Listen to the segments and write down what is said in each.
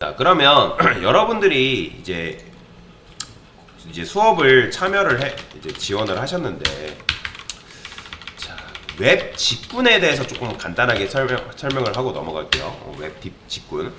자, 그러면 여러분들이 이제 수업을 참여를 이제 지원을 하셨는데, 자, 웹 직군에 대해서 조금 간단하게 설명을 하고 넘어갈게요. 웹 직군.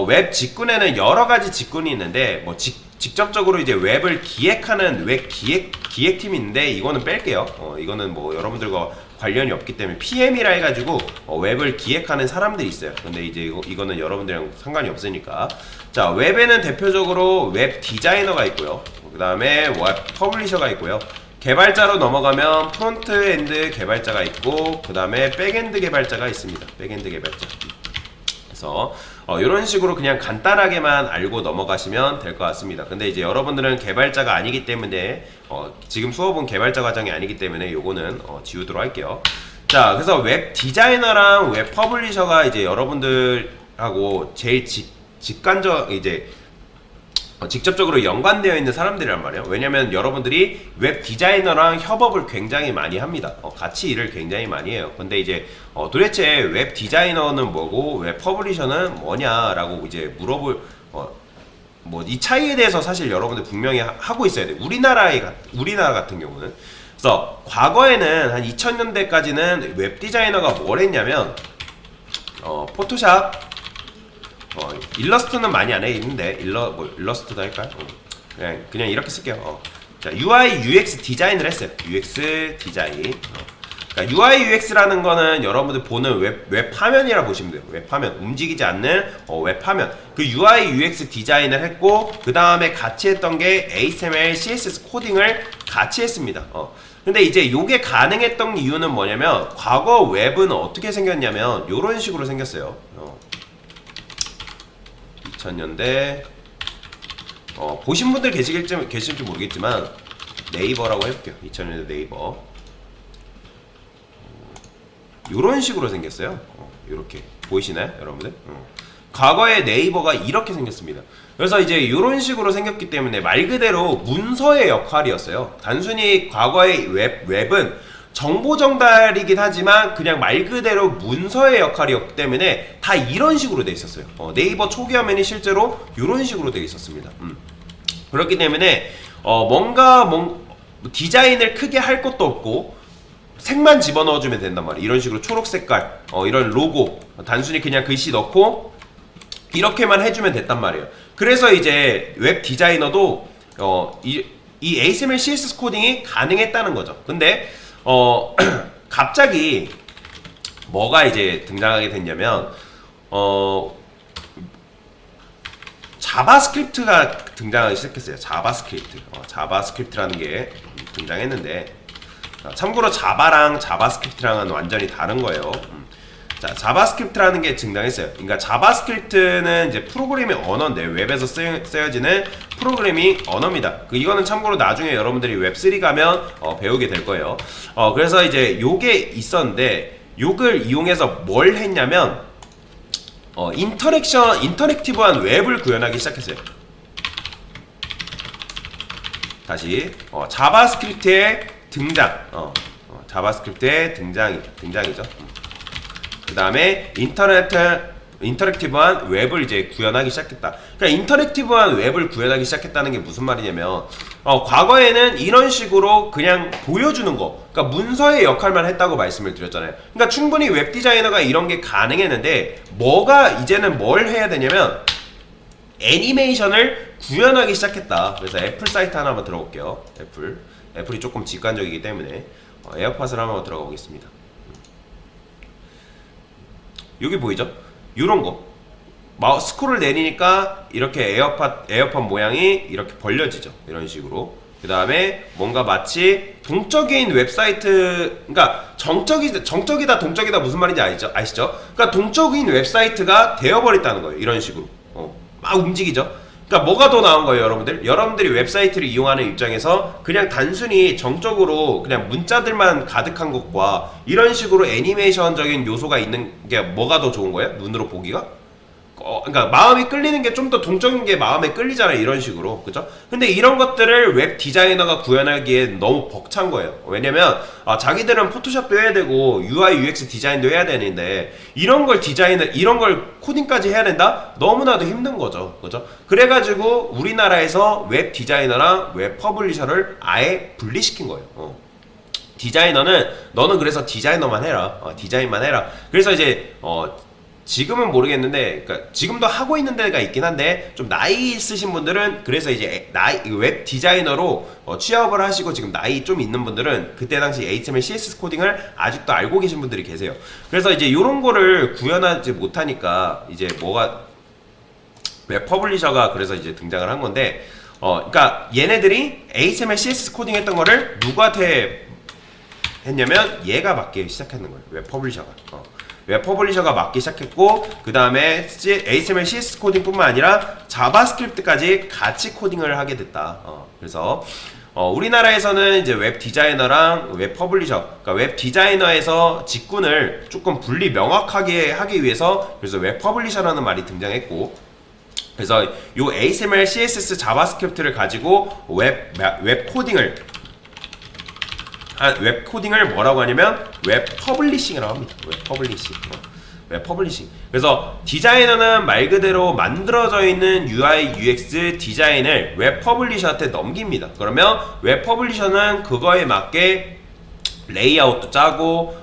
웹 직군에는 여러 가지 직군이 있는데, 뭐 직접적으로 이제 웹을 기획하는 웹 기획팀인데, 이거는 뺄게요. 이거는 뭐 여러분들과 관련이 없기 때문에 PM이라 해가지고 웹을 기획하는 사람들이 있어요. 근데 이제 이거는 여러분들이랑 상관이 없으니까. 자, 웹에는 대표적으로 웹 디자이너가 있고요. 그 다음에 웹 퍼블리셔가 있고요. 개발자로 넘어가면 프론트엔드 개발자가 있고, 그 다음에 백엔드 개발자가 있습니다. 백엔드 개발자. 그래서 이런 식으로 그냥 간단하게만 알고 넘어가시면 될 것 같습니다. 근데 이제 여러분들은 개발자가 아니기 때문에 지금 수업은 개발자 과정이 아니기 때문에 요거는 지우도록 할게요. 자, 그래서 웹 디자이너랑 웹 퍼블리셔가 이제 여러분들하고 제일 직관적 이제 직접적으로 연관되어 있는 사람들이란 말이에요. 왜냐면 여러분들이 웹 디자이너랑 협업을 굉장히 많이 합니다. 같이 일을 굉장히 많이 해요. 근데 이제 도대체 웹 디자이너는 뭐고 웹 퍼블리셔는 뭐냐라고 이제 물어볼 뭐 이 차이에 대해서 사실 여러분들 분명히 하고 있어야 돼요. 우리나라 같은 경우는. 그래서 과거에는 한 2000년대까지는 웹 디자이너가 뭘 했냐면 포토샵, 일러스트는 많이 안 해 있는데 일러스트도 할까요? 그냥 이렇게 쓸게요. 자, UI UX 디자인을 했어요. UX 디자인. 그러니까 UI UX라는 거는 여러분들 보는 웹 화면이라 보시면 돼요. 웹 화면, 움직이지 않는 웹 화면. 그 UI UX 디자인을 했고, 그 다음에 같이 했던 게 HTML, CSS 코딩을 같이 했습니다. 근데 이제 요게 가능했던 이유는 뭐냐면, 과거 웹은 어떻게 생겼냐면 요런 식으로 생겼어요. 2000년대 보신 분들 계실지 모르겠지만 네이버라고 해볼게요. 2000년대 네이버 요런 식으로 생겼어요. 요렇게 보이시나요 여러분들? 과거의 네이버가 이렇게 생겼습니다. 그래서 이제 요런 식으로 생겼기 때문에 말 그대로 문서의 역할이었어요. 단순히 과거의 웹은 정보 전달이긴 하지만 그냥 말 그대로 문서의 역할이었기 때문에 다 이런 식으로 돼 있었어요. 네이버 초기 화면이 실제로 이런 식으로 돼 있었습니다. 그렇기 때문에 뭔가 디자인을 크게 할 것도 없고 색만 집어넣어주면 된단 말이에요. 이런 식으로 초록 색깔, 이런 로고 단순히 그냥 글씨 넣고 이렇게만 해주면 됐단 말이에요. 그래서 이제 웹 디자이너도 이 HTML, CSS 코딩이 가능했다는 거죠. 근데 갑자기 뭐가 이제 등장하게 됐냐면 자바스크립트가 등장하기 시작했어요. 자바스크립트라는 게 등장했는데, 참고로 자바랑 자바스크립트랑은 완전히 다른 거예요. 자, 자바스크립트라는 게 등장했어요. 그러니까 자바스크립트는 이제 프로그래밍 언어인데, 웹에서 쓰여지는 프로그래밍 언어입니다. 이거는 참고로 나중에 여러분들이 웹3 가면 배우게 될 거예요. 그래서 이제 요게 있었는데, 요걸 이용해서 뭘 했냐면 인터랙티브한 웹을 구현하기 시작했어요. 다시 자바스크립트의 등장, 자바스크립트의 등장이죠. 그 다음에 인터랙티브한 웹을 이제 구현하기 시작했다. 그러니까 인터랙티브한 웹을 구현하기 시작했다는 게 무슨 말이냐면, 과거에는 이런 식으로 그냥 보여주는 거, 그러니까 문서의 역할만 했다고 말씀을 드렸잖아요. 그러니까 충분히 웹 디자이너가 이런 게 가능했는데, 이제는 뭘 해야 되냐면 애니메이션을 구현하기 시작했다. 그래서 애플 사이트 하나 한번 들어볼게요. 애플이 조금 직관적이기 때문에 에어팟을 한번 들어가 보겠습니다. 여기 보이죠? 요런 거 스크롤을 내리니까 이렇게 에어팟 모양이 이렇게 벌려지죠. 이런 식으로. 그 다음에 뭔가 마치 동적인 웹사이트, 그러니까 정적이다 동적이다 무슨 말인지 아시죠? 그러니까 동적인 웹사이트가 되어버렸다는 거예요. 이런 식으로 막 움직이죠. 그러니까 뭐가 더 나은 거예요, 여러분들? 여러분들이 웹사이트를 이용하는 입장에서 그냥 단순히 정적으로 그냥 문자들만 가득한 것과 이런 식으로 애니메이션적인 요소가 있는 게 뭐가 더 좋은 거예요? 눈으로 보기가? 그러니까 마음이 끌리는 게 좀 더 동적인 게 마음에 끌리잖아요. 이런 식으로. 그죠? 근데 이런 것들을 웹 디자이너가 구현하기엔 너무 벅찬 거예요. 왜냐면 자기들은 포토샵도 해야 되고 UI UX 디자인도 해야 되는데 이런 걸 이런 걸 코딩까지 해야 된다? 너무나도 힘든 거죠. 그죠? 그래가지고 우리나라에서 웹 디자이너랑 웹 퍼블리셔를 아예 분리시킨 거예요. 디자이너는 너는 그래서 디자이너만 해라. 디자인만 해라. 그래서 이제 지금은 모르겠는데, 그러니까 지금도 하고 있는 데가 있긴 한데 좀 나이 있으신 분들은 그래서 이제 웹 디자이너로 취업을 하시고 지금 나이 좀 있는 분들은 그때 당시 HTML, CSS 코딩을 아직도 알고 계신 분들이 계세요. 그래서 이제 이런 거를 구현하지 못하니까 이제 웹 퍼블리셔가 그래서 이제 등장을 한 건데, 그러니까 얘네들이 HTML, CSS 코딩 했던 거를 누구한테 했냐면 얘가 맡기 시작하는 거예요. 웹 퍼블리셔가. 웹 퍼블리셔가 맡기 시작했고, 그 다음에 HTML, CSS 코딩뿐만 아니라 자바스크립트까지 같이 코딩을 하게 됐다. 그래서 우리나라에서는 이제 웹 디자이너랑 웹 퍼블리셔, 그러니까 웹 디자이너에서 직군을 조금 분리 명확하게 하기 위해서 그래서 웹 퍼블리셔라는 말이 등장했고, 그래서 요 HTML, CSS, 자바스크립트를 가지고 웹 코딩을 뭐라고 하냐면 웹 퍼블리싱이라고 합니다. 웹 퍼블리싱. 그래서 디자이너는 말 그대로 만들어져 있는 UI, UX 디자인을 웹 퍼블리셔한테 넘깁니다. 그러면 웹 퍼블리셔는 그거에 맞게 레이아웃도 짜고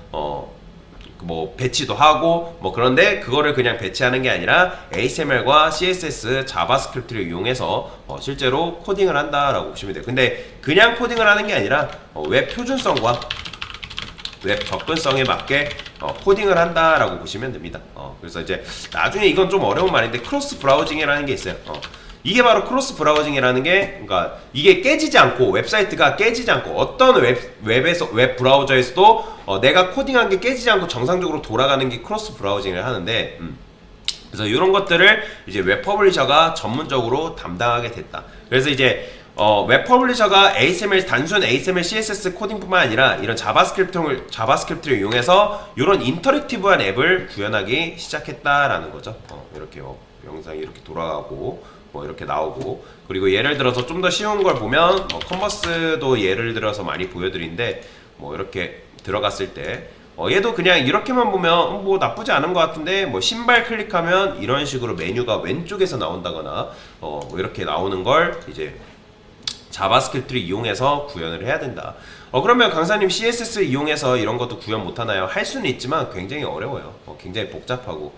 뭐 배치도 하고 뭐 그런데 그거를 그냥 배치하는 게 아니라 HTML과 CSS, 자바스크립트를 이용해서 실제로 코딩을 한다라고 보시면 돼요. 근데 그냥 코딩을 하는 게 아니라 웹 표준성과 웹 접근성에 맞게 코딩을 한다라고 보시면 됩니다. 그래서 이제 나중에 이건 좀 어려운 말인데 크로스 브라우징이라는 게 있어요. 이게 바로 크로스 브라우징이라는 게, 그러니까 이게 깨지지 않고, 웹사이트가 깨지지 않고 어떤 웹 브라우저에서도 내가 코딩한 게 깨지지 않고 정상적으로 돌아가는 게 크로스 브라우징을 하는데, 그래서 이런 것들을 이제 웹 퍼블리셔가 전문적으로 담당하게 됐다. 그래서 이제 웹 퍼블리셔가 단순 HTML, CSS 코딩뿐만 아니라 이런 자바스크립트를 이용해서 이런 인터랙티브한 앱을 구현하기 시작했다라는 거죠. 이렇게 영상이 이렇게 돌아가고 뭐 이렇게 나오고, 그리고 예를 들어서 좀 더 쉬운 걸 보면 컨버스도 예를 들어서 많이 보여드리는데, 뭐 이렇게 들어갔을 때 얘도 그냥 이렇게만 보면 뭐 나쁘지 않은 것 같은데, 뭐 신발 클릭하면 이런 식으로 메뉴가 왼쪽에서 나온다거나 뭐 이렇게 나오는 걸 이제 자바스크립트를 이용해서 구현을 해야 된다. 그러면 강사님 CSS 이용해서 이런 것도 구현 못하나요? 할 수는 있지만 굉장히 어려워요. 굉장히 복잡하고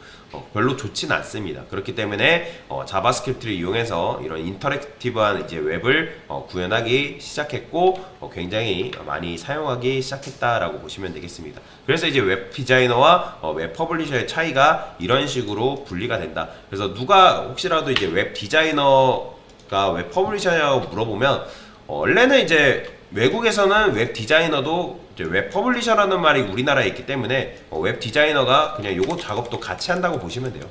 별로 좋진 않습니다. 그렇기 때문에 자바스크립트를 이용해서 이런 인터랙티브한 이제 웹을 구현하기 시작했고 굉장히 많이 사용하기 시작했다라고 보시면 되겠습니다. 그래서 이제 웹 디자이너와 웹 퍼블리셔의 차이가 이런 식으로 분리가 된다. 그래서 누가 혹시라도 이제 웹 디자이너가 웹 퍼블리셔냐고 물어보면 원래는 이제 외국에서는 웹 디자이너도 이제 웹 퍼블리셔라는 말이 우리나라에 있기 때문에 웹 디자이너가 그냥 요거 작업도 같이 한다고 보시면 돼요.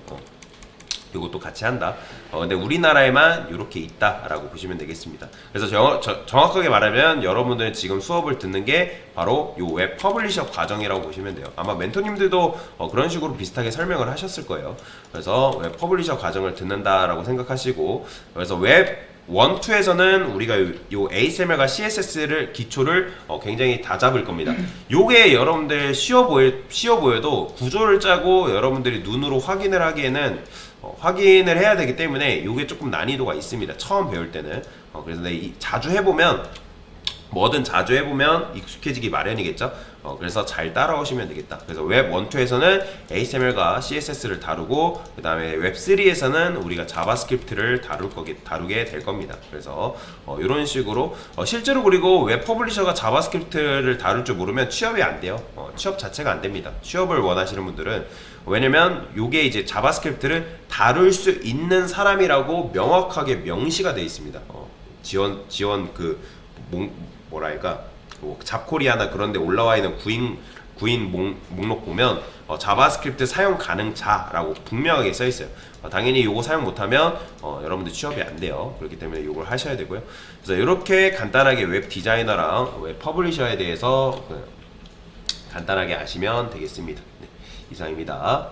요것도 같이 한다. 근데 우리나라에만 이렇게 있다라고 보시면 되겠습니다. 그래서 정확하게 말하면 여러분들은 지금 수업을 듣는 게 바로 요 웹 퍼블리셔 과정이라고 보시면 돼요. 아마 멘토님들도 그런 식으로 비슷하게 설명을 하셨을 거예요. 그래서 웹 퍼블리셔 과정을 듣는다라고 생각하시고, 그래서 웹 1, 2에서는 우리가 요 HTML과 CSS를 기초를 굉장히 다 잡을 겁니다. 요게 여러분들 쉬워 보여도 구조를 짜고 여러분들이 눈으로 확인을 하기에는 확인을 해야 되기 때문에 요게 조금 난이도가 있습니다. 처음 배울 때는. 그래서 자주 해보면 뭐든 자주 해보면 익숙해지기 마련이겠죠. 그래서 잘 따라오시면 되겠다. 그래서 웹 1, 2에서는 HTML과 CSS를 다루고, 그 다음에 웹 3에서는 우리가 자바스크립트를 다루게 될 겁니다. 그래서 이런 식으로 실제로, 그리고 웹 퍼블리셔가 자바스크립트를 다룰 줄 모르면 취업이 안 돼요. 취업 자체가 안 됩니다. 취업을 원하시는 분들은. 왜냐면 요게 이제 자바스크립트를 다룰 수 있는 사람이라고 명확하게 명시가 되어 있습니다. 지원 뭐랄까, 잡코리아나 그런 데 올라와 있는 구인 목록 보면 자바스크립트 사용 가능자라고 분명하게 써 있어요. 당연히 요거 사용 못하면 여러분들 취업이 안 돼요. 그렇기 때문에 요걸 하셔야 되고요. 그래서 이렇게 간단하게 웹 디자이너랑 웹 퍼블리셔에 대해서 간단하게 아시면 되겠습니다. 네, 이상입니다.